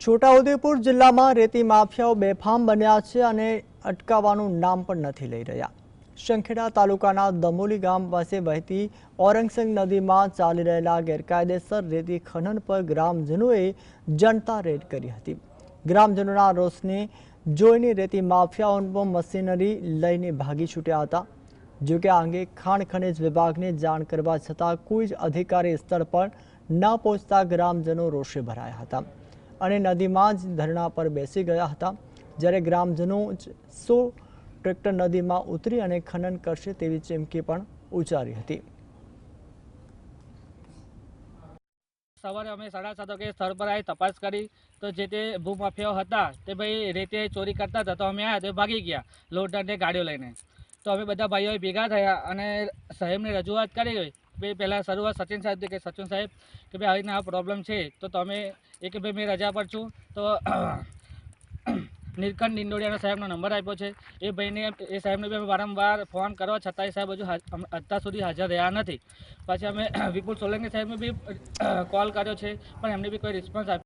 છોટાઉદેપુર જિલ્લામાં રેતી માફિયાઓ બેફામ બન્યા છે અને અટકાવવાનું નામ પણ નથી લઈ રહ્યા। શંખેડા તાલુકાના દમોલી ગામ પાસે વહેતી ઓરંગસંગ નદીમાં ચાલી રહેલા ગેરકાયદેસર રેતી ખનન પર ગ્રામજનોએ જનતા રેડ કરી હતી। ગ્રામજનોના રોષને જોઈને રેતી માફિયાઓ મશીનરી લઈને ભાગી છૂટ્યા હતા। જો કે આ અંગે ખાણ ખનિજ વિભાગને જાણ કરવા છતાં કોઈ જ અધિકારી સ્થળ પર ન પહોંચતા ગ્રામજનો રોષે ભરાયા હતા અને નદીમાં જ ધરણા પર બેસી ગયા હતા। જ્યારે ગ્રામજનો 100 ટ્રેક્ટર નદીમાં ઉતરી અને ખનન કરશે તેવી ચીમકી પણ ઉચ્ચારી હતી। સવારે અમે 7:30 વાગે સ્થળ પર આવી તપાસ કરી તો જે તે ભૂમાફિયાઓ હતા તે ભાઈ રેતી ચોરી કરતા હતા, તો અમે આવ્યા તો ભાગી ગયા લોડર ગાડીઓ લઈને। તો અમે બધા ભાઈઓ ભેગા થયા અને સાહેબને રજૂઆત કરી ગઈ। પહેલાં શરૂઆત સચિન સાહેબ કે સચિન સાહેબ કે ભાઈ આવીને આ પ્રોબ્લેમ છે તો તમે કે ભાઈ મેં રજા પર છું, તો નીલકંઠ ડિંડોડિયાનો સાહેબનો નંબર આપ્યો છે। એ ભાઈને એ સાહેબને બી અમે વારંવાર ફોન કરવા છતાં એ સાહેબ હજુ અત્યાર સુધી હાજર રહ્યા નથી। પછી અમે વિપુલ સોલંકી સાહેબને બી કોલ કર્યો છે પણ એમને બી કોઈ રિસ્પોન્સ આપ્યો